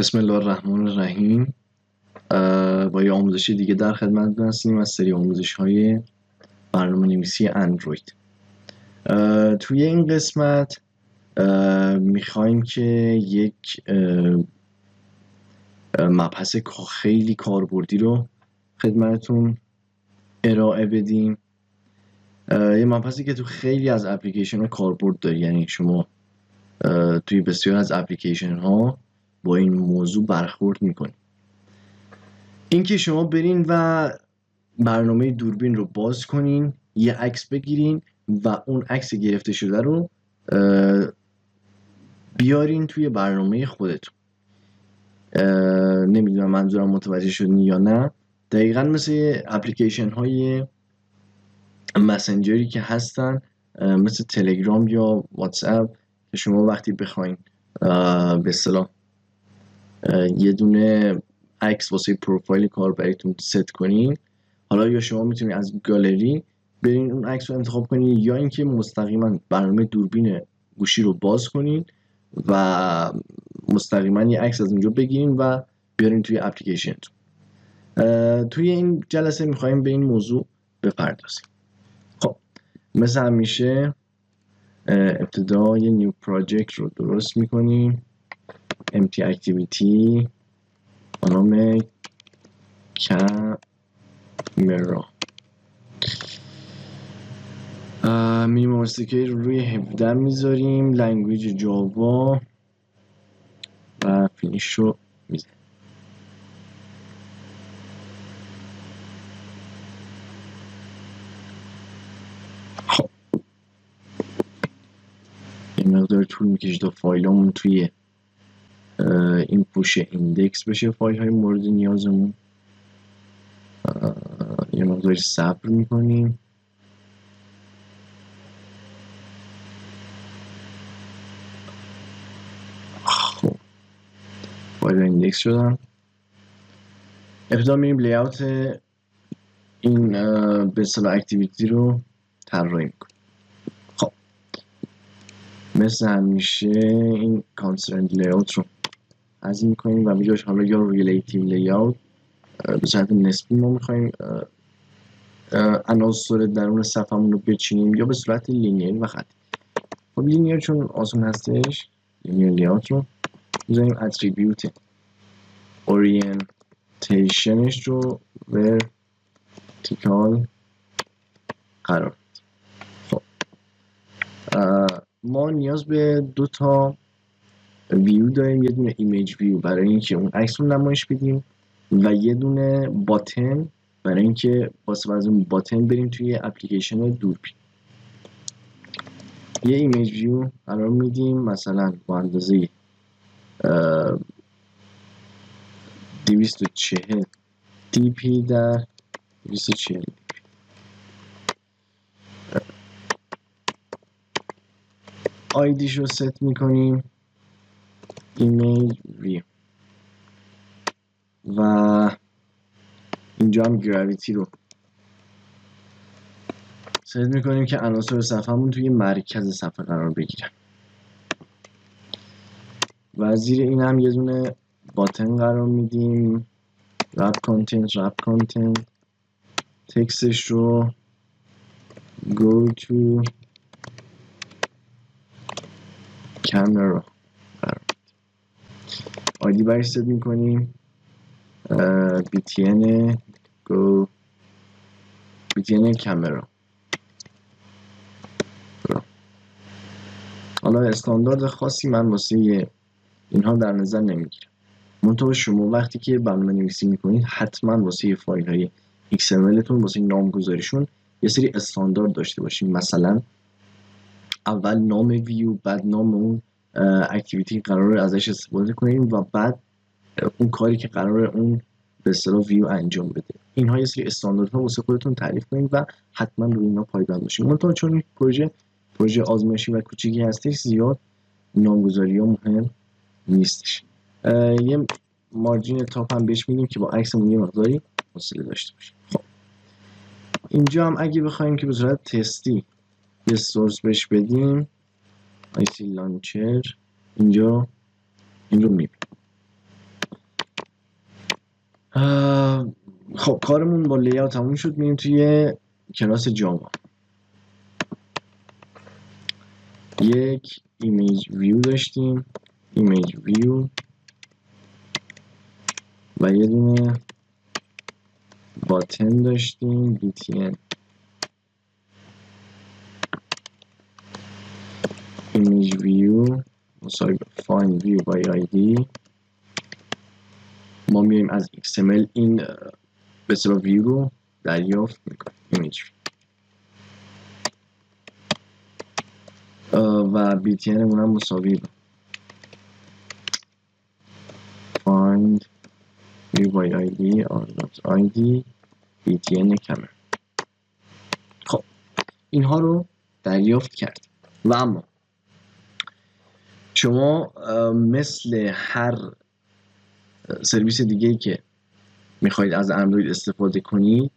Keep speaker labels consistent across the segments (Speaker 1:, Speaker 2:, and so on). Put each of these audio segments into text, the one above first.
Speaker 1: بسم الله الرحمن الرحیم. با یه آموزش دیگه در خدمتتون هستیم از سری آموزش‌های برنامه‌نویسی اندروید. توی این قسمت میخوایم که یک مبحث خیلی کاربردی رو خدمتتون ارائه بدیم. یه مبحثی که تو خیلی از اپلیکیشن‌ها کاربرد داره، یعنی شما توی بسیار از اپلیکیشن‌ها با این موضوع برخورد میکنید. اینکه شما برین و برنامه دوربین رو باز کنین، یه عکس بگیرین و اون عکس گرفته شده رو بیارین توی برنامه خودتون. نمیدونم منظورم متوجه شدین یا نه. دقیقاً مثل اپلیکیشن های مسنجری که هستن، مثل تلگرام یا واتس اپ، که شما وقتی بخواین به اصطلاح یه دونه عکس واسه پروفایل کاربریتون ست کنین، حالا یا شما میتونید از گالری برین اون عکس رو انتخاب کنین، یا اینکه مستقیما برنامه دوربین گوشی رو باز کنین و مستقیما یه عکس از اونجا بگیرین و بیارین توی اپلیکیشنتون. توی این جلسه میخوایم به این موضوع بپردازیم. خب مثل همیشه ابتدا یه نیو پراجکت رو درست میکنیم، empty activity با نام کامرا. مینیمم استیکی رو روی 17 میذاریم، لنگویج جاوا و فینیش رو میذاریم. خب این مقدار طول میکشه تا فایلامون توی این پوش ایندکس بشه، فایل های مورد نیازمون. یه مقدار صبر میکنیم. خب فایل ایندکس شدن. ابتدا میریم لیاوت این به اصطلاح اکتیویتی رو طراحی میکنیم. خب مثل همیشه این کانسترنت لیاوت رو از میکنیم و میجاش حالا یا ریلیتیو لیاوت به صورت نسبی ما میخوایم عناصر درون صفحمون رو بچینیم، یا به صورت لینیر و خطی. خب لینیر چون آسون هستش، لینیر لیاوت رو میذاریم اتریبیوت اورینتیشنش رو ورتیکال قرار. خب ما نیاز به دو تا ویو داریم، یه دونه ایمیج ویو برای اینکه اون عکس رو نمایش بدیم و یه دونه باتن برای اینکه واسه از اون باتن بریم توی اپلیکیشن دوربین. یه ایمیج ویو قرار میدیم مثلا با اندازه 240 dp در 240. آیدیش رو ست میکنیم ایمیج ویو و اینجا هم گراویتی رو ست میکنیم که عناصر صفحه‌مون توی مرکز صفحه قرار بگیرن. و زیر این هم یه دونه باتن قرار میدیم، رپ کانتنت تکستش رو go to camera قرار میدیم. آیدی برش ست میکنیم btn go btn camera. حالا استاندارد خاصی من واسه اینها در نظر نمیگیرم، منتها شما وقتی که برنامه نویسی میکنید حتما واسه فایل های XML تون واسه نامگذاریشون یه سری استاندارد داشته باشین. مثلا اول نام ویو، بعد نام اون اکتیویتی قراره ازش استفاده کنیم و بعد اون کاری که قراره اون به اصطلاح ویو انجام بده. اینها یه سری استانداردها واسه خودتون تعریف کنید و حتما روی اینا پایبند باشین. منتها چون این پروژه آزمایشی و کوچیکی هستش، زیاد نامگذاری ها مهم نیستش. یه مارجین تاپ هم بهش میدیم که با عکسمون یه مقداری فاصله داشته باشه. خب اینجا هم اگه بخوایم که به صورت تستی یه سورس بهش بدیم، آیسی لانچر، اینجا این رو میبینیم. خب کارمون با لی‌آوت تموم شد. میریم توی کلاس جاوا. یک ایمیج ویو داشتیم، ایمیج ویو و یه دونه باتن داشتیم btn ایمیج ویو مساوی find view by id. ما میایم از XML این به اصطلاح ویو رو دریافت میکنیم ایمیج و btn مون هم مساوی find view by id or not id btn کمر. خب اینها رو دریافت کرد و اما شما مثل هر سرویس دیگه‌ای که میخواید از اندروید استفاده کنید،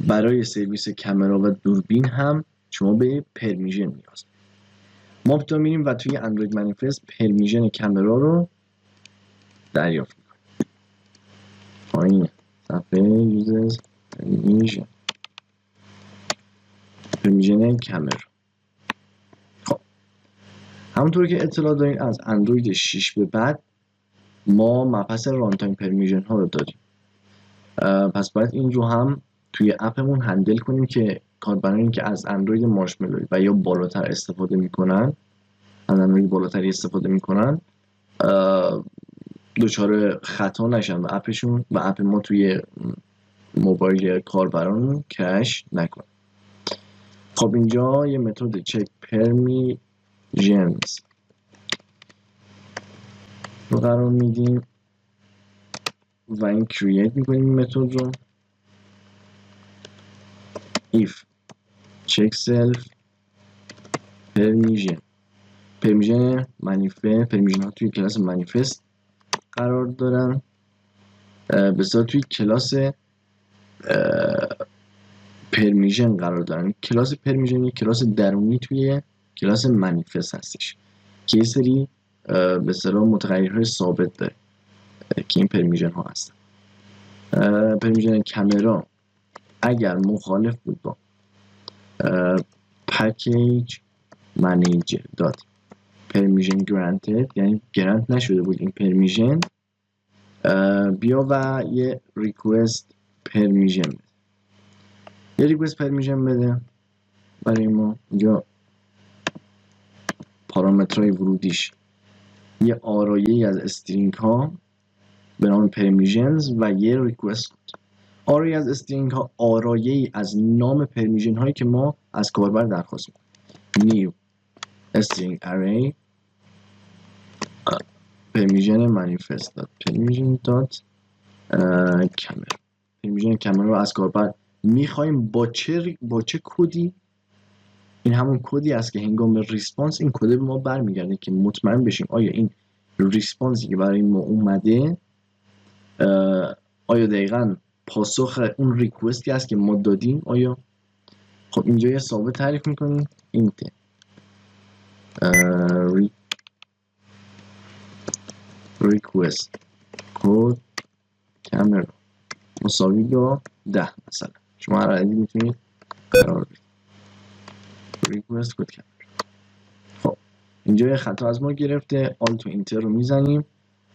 Speaker 1: برای سرویس کامرا و دوربین هم شما به پرمیژن نیاز دارید. ما ابتدا میریم و توی اندروید منیفست پرمیژن کامرا رو دریافت میکنیم. پایین صفحه یوزرز پرمیژن کامرا. خب همونطور که اطلاع دارین از اندروید 6 به بعد ما مبحث رانتایم پرمیژن ها رو داریم. پس باید این رو هم توی اپمون هندل کنیم که کاربرانی که از اندروید مارشملو و یا بالاتر استفاده میکنن، از اندروید بالاتری استفاده میکنن، دچار خطا نشن و اپشون و اپ ما توی موبایل کاربران کرش نکنه. خب اینجا یه متد چک پرمیژنز رو قرار میدیم و این کرییت میکنیم این متد رو. if check self پرمیژن منیفست، پرمیژن ها توی کلاس منیفست قرار دارن، بسیار توی کلاس پرمیژن قرار دارن. کلاس پرمیژن یک کلاس درونی توی کلاس منیفست هستش که یه سری به اصطلاح متغیرهای ثابت داره که این پرمیژن ها هستن. پرمیژن کامرا اگر مخالف بود با package manager dot permission granted، یعنی گرانت نشده بود این پرمیژن، بیا و یه ریکوست پرمیژن بده. یه ریکوست پرمیژن بده برای ما. اینجا پارامترهای ورودیش یه آرایه‌ای از استرینگ ها به نام پرمیژنز و یه ریکوست کد. آرایه از استرینگ ها آرایه‌ای از نام پرمیژن هایی که ما از کاربر درخواست می‌کنیم. new string array permission manifest permission dot camera. پرمیژن کامرا رو از کاربر میخوایم با چه کدی. این همون کدی است که هنگام ریسپانس این کد به ما برمیگرده که مطمئن بشیم آیا این ریسپانسی که برای ما اومده آیا دقیقاً پاسخ اون ریکوستی است که ما دادیم آیا. خب اینجا یه ثابت تعریف میکنیم int request code camera مساوی با 10 مثلا. شما هر عددی میتونید قرار بدید request code camera. خب اینجا یه خطا از ما گرفته. alt و enter رو میزنیم.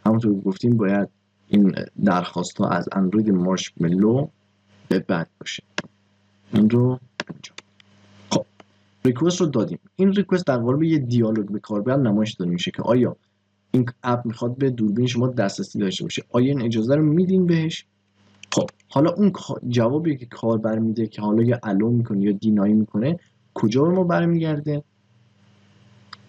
Speaker 1: همونطور که گفتیم باید این درخواست ها از اندروید مارشملو به بعد باشه. این رو اینجا. خب ریکوست رو دادیم. این ریکوست در قالب یه دیالوگ به کاربر نمایش داده میشه که آیا این اپ میخواد به دوربین شما دسترسی داشته باشه، آیا این اجازه رو میدین بهش. خب حالا اون جوابی که کاربر میده که حالا یا الو میکنه یا دینای میکنه کجا به ما برمیگرده؟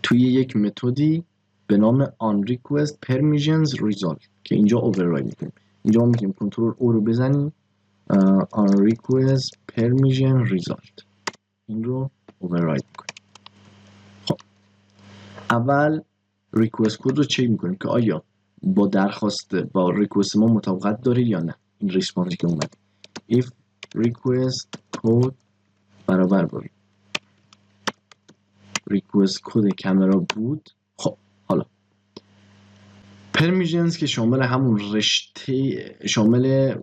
Speaker 1: توی یک متدی به نام onRequest permissions result که اینجا override میکنیم. اینجا ما میتونیم کنترل او رو بزنیم onRequest permission result، این رو override میکنیم. خب اول ریکوست کد رو چک میکنیم که آیا با درخواست با ریکوست ما مطابقت داره یا نه. این ریسپانسی که اومد if request code برابر با ریکوست کد کامرا بود. خب حالا پرمیشنز که شامل همون رشته، شامل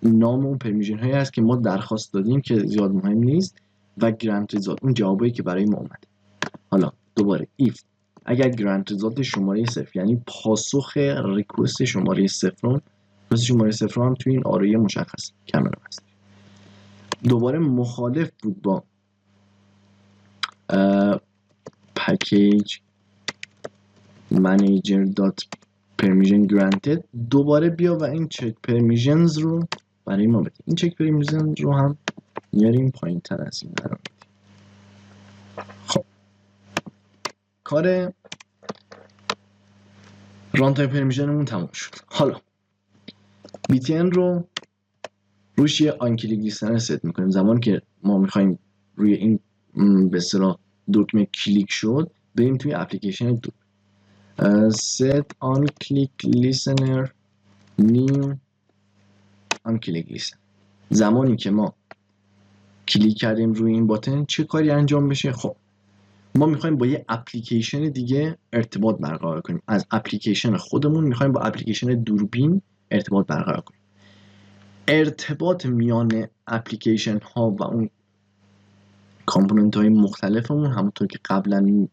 Speaker 1: نام اون پرمیشن هایی هست که ما درخواست دادیم که زیاد مهم نیست، و گرانت ریزالت اون جوابایی که برای ما اومده. حالا دوباره if اگر گرانت ریزالت شماره 0 یعنی پاسخ ریکوست شماره 0 هم توی این آرای مشخص کامل هست، دوباره مخالف بود با package manager dot permission granted، دوباره بیا و این چک پرمیشنز رو برای ما بده. این چک پرمیشنز رو هم میاریم پایین تر از این قرار بدیم. خب کار ران تایم پرمیشنمون تموم شد. حالا BTN رو روش یه آنکلیک لیستنر ست میکنیم. زمانی که ما میخوایم روی این به اصطلاح دکمه کلیک شد بریم توی اپلیکیشن دو set on click listener new on click listener. زمانی که ما کلیک کردیم روی این باتن چه کاری انجام بشه؟ خب ما میخوایم با یه اپلیکیشن دیگه ارتباط برقرار کنیم. از اپلیکیشن خودمون میخوایم با اپلیکیشن دوربین ارتباط برقرار کنیم. ارتباط میان اپلیکیشن ها و اون کامپوننت های مختلفمون همونطور که قبلا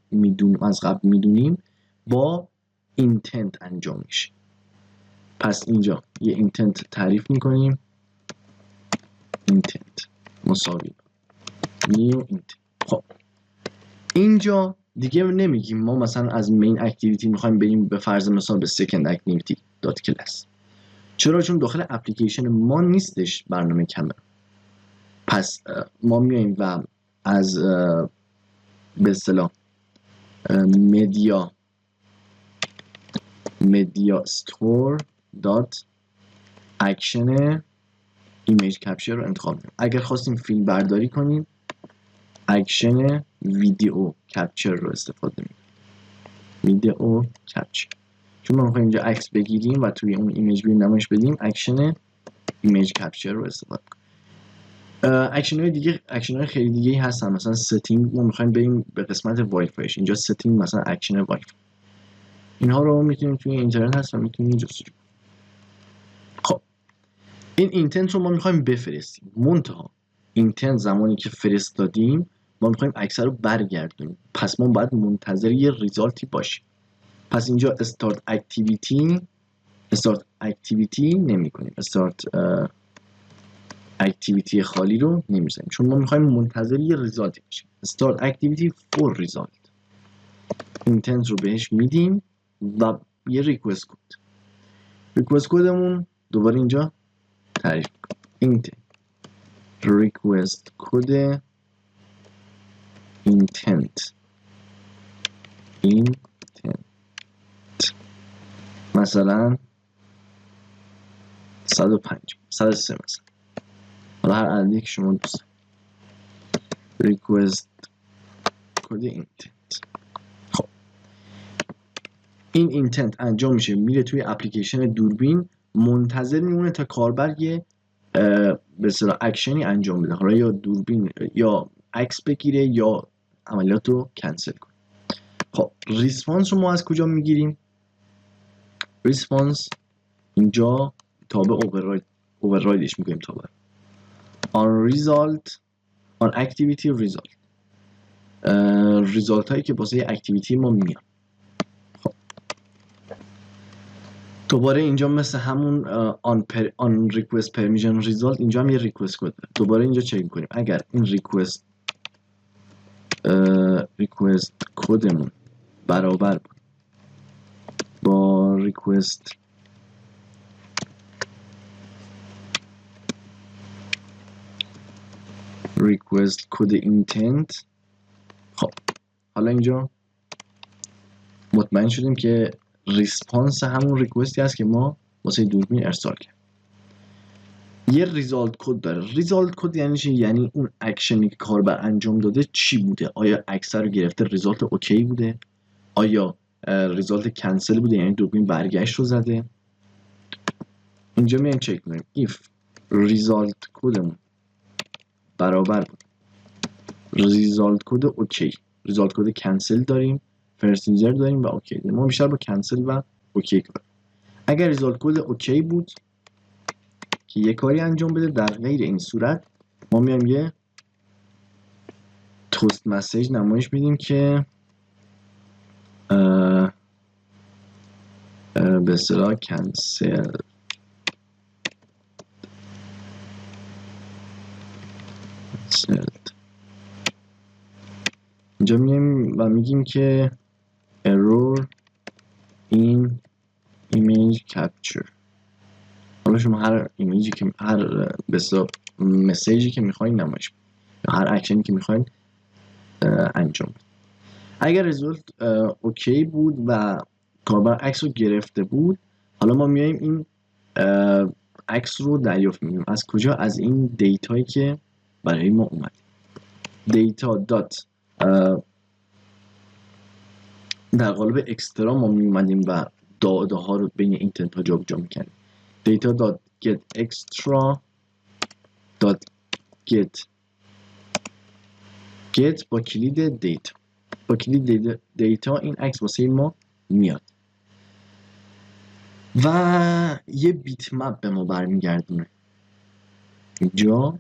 Speaker 1: از قبل میدونیم با اینتنت انجام میشه. پس اینجا یه اینتنت تعریف میکنیم، اینتنت مساوی نیو اینتنت. خب اینجا دیگه نمیگیم ما مثلا از مین اکتیویتی میخوایم بریم به فرض مثال به سکند اکتیویتی دات کلاس. چرا؟ چون داخل اپلیکیشن ما نیستش برنامه کامل. پس ما میایم و از به اصطلاح media store dot action ایمیج کپچر رو انتخاب کنیم. اگر خواستیم فیلم برداری کنیم اکشن ویدیو کپچر رو استفاده می‌کنیم. ویدیو کپچر، چون ما می‌خوایم اینجا عکس بگیریم و توی اون ایمیج بیرون نمایش بدیم اکشن ایمیج کپچر رو استفاده کنیم. اکشن‌های خیلی دیگه هستن، مثلا ستینگ ما می‌خوایم بریم به قسمت وای فایش. اینجا ستینگ مثلا اکشن وای فای، اینها رو می‌تونیم توی اینترنت هست و می‌تونیم جستجو کنیم. خب این اینتنت رو ما می‌خوایم بفرستیم، منتها اینتنت زمانی که فرستادیم ما می‌خوایم عکس رو برگردونیم، پس ما باید منتظر یه ریزالتی باشیم. پس اینجا استارت اکتیویتی نمی‌کنیم، استارت اکتیویتی خالی رو نمی‌ذاریم، چون ما می‌خوایم منتظر یه ریزالتی باشیم. استارت اکتیویتی فور ریزالت، اینتنت رو بهش میدیم و یه ریکوست کدمون دوباره اینجا تعریف کنیم. اینتنت ریکوست کد اینتنت مثلا 105 103 مثلا، حالا هر عددی که شما دوست ریکوست کد اینتنت. خب این اینتنت انجام میشه، میره توی اپلیکیشن دوربین، منتظر میمونه تا کاربر یه به اصطلاح اکشنی انجام بده، حالا یا دوربین یا عکس بگیره یا عملیات رو کنسل کنه. خب ریسپانس رو ما از کجا میگیریم؟ ریسپانس اینجا تابع اووررایدش میگیم تابع on result on activity result، ریزالت هایی که واسه اکتیویتی ما میان. خب دوباره اینجا مثل همون on request permission result اینجا هم یه ریکوست کد داره. دوباره اینجا چک کنیم اگر این ریکوست کدمون برابر بود با ریکوست کد اینتنت. خب حالا اینجا مطمئن شدیم که ریسپانس همون ریکوستی هست که ما واسه دوربین ارسال کردیم. یه ریزالت کد داره. ریزالت کد یعنی چی؟ یعنی اون اکشنی که کاربر انجام داده چی بوده؟ آیا عکس رو گرفته ریزالت اوکی بوده؟ آیا ریزالت کنسل بوده یعنی دوربین برگشت رو زده؟ اینجا میایم چک کنیم if ریزالت کدمون برابر بود ریزالت کد اوکی، ریزالت کد کنسل داریم، فرست یوزر داریم و اوکی داریم. ما بیشتر با کنسل و اوکی کنیم. اگر ریزالت کد اوکی بود که یه کاری انجام بده، در غیر این صورت ما میایم یه توست مسیج نمایش میدیم که به اصطلاح کنسل اینجا میایم و میگیم که error in image capture. حالا شما هر ایمیجی که هر به اصطلاح مسیجی که میخواین نمایش بدید یا هر اکشنی که میخواین انجام بدید. اگر ریزالت اوکی بود و کاربر عکس رو گرفته بود، حالا ما میایم این عکس رو دریافت می‌کنیم. از کجا؟ از این دیتایی که برای ما اومد. دیتا دات در قالب اکسترا ما میومدیم و داده ها رو بین این تنت ها جابجا می‌کردیم. دیتا دات get extra دات get با کلید دیتا، با کلید دیتا این عکس واسه ما میاد و یه بیت مپ به ما برمیگردونه. اینجا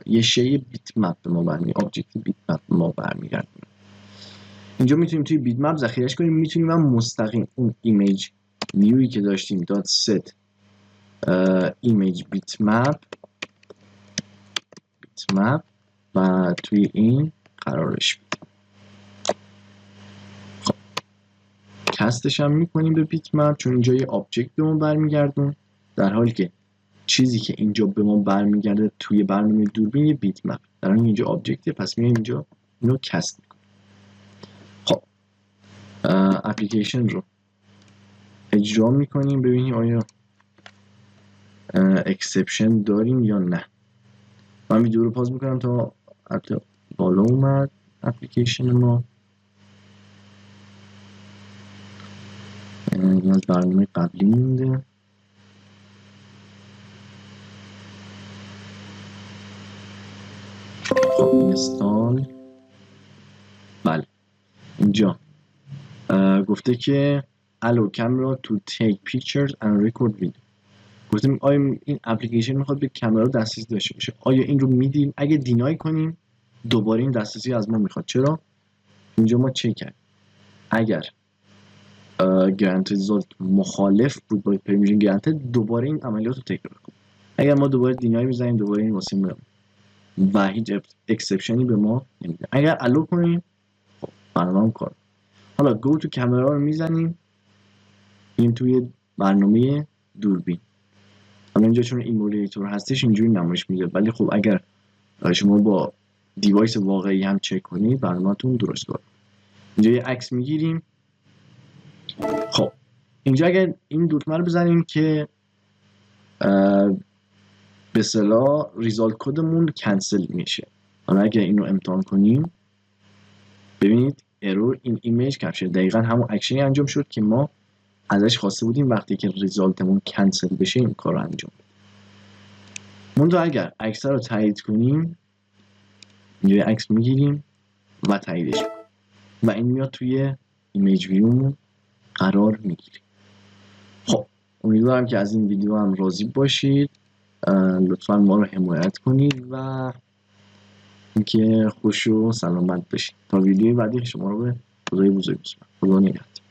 Speaker 1: یه شی بیت مپ به ما برمیگردونه، آبجکت بیت مپ به ما برمیگردونه. اینجا میتونیم توی بیت مپ ذخیرهش کنیم، میتونیم هم مستقیم اون ایمیج نیویی که داشتیم دات ست ایمیج بیت مپ و توی این قرارش بدیم. خب کستش هم میکنیم به بیت مپ، چون اینجا یه آبجکت به ما برمیگردون، در حالی که چیزی که اینجا به ما برمیگرده توی برنامه دوربین یه بیت مپ، در حالی اینجا آبجکته، پس میایم اینجا اینو کست میکنیم. خب اپلیکیشن رو اجرا میکنیم، ببینیم آیا اکسپشن داریم یا نه. من ویدیو رو پاز میکنم تا حتی بالا اومد اپلیکیشن ما. این از برنامه قبلی مونده. خب اینستال. بله اینجا گفته که allow camera to take pictures and record video. گفتیم آیا این اپلیکیشن میخواد به کامرا دسترسی داشته باشه، آیا این رو میدیم؟ اگه دینای کنیم دوباره این دسترسی از ما میخواد. چرا؟ اینجا ما چک کردیم اگر گرانت ریزالت مخالف بود با پرمیشن گرانت، دوباره این عملیات رو تکرار کنیم. اگر ما دوباره دینای بزنیم دوباره این واسه میاد و هیچ اکسپشنی به ما نمیده. اگر الو کنیم خب برنامه کار. حالا گو تو کامرا رو میزنیم، این توی برنامه دوربین. حالا اینجا چون ایمولیتور هستش اینجوری نمایش میده، ولی خب اگر شما با دیوایس واقعی هم چک کنید برنامه‌تون درست کار. اینجا یه عکس میگیریم. خب اینجا اگر این دکمه رو بزنیم که به اصطلاح ریزالت کدمون کنسل میشه. حالا اگر اینو امتحان کنیم ببینید error in image capture، دقیقاً همون اکشنی انجام شد که ما ازش خواسته بودیم وقتی که ریزالتمون کنسل بشه این کار رو انجام بده. منتها اگر عکس رو تایید کنیم یه عکس میگیریم و تاییدش کنیم و این میاد توی ایمیج ویومون قرار میگیره. خب امیدوارم که از این ویدیو هم راضی باشید. لطفا ما رو حمایت کنید و اینکه خوش و سلامت باشید. تا ویدیو بعدی شما رو به خدای بزرگ بسپارم. خدا نگهدار.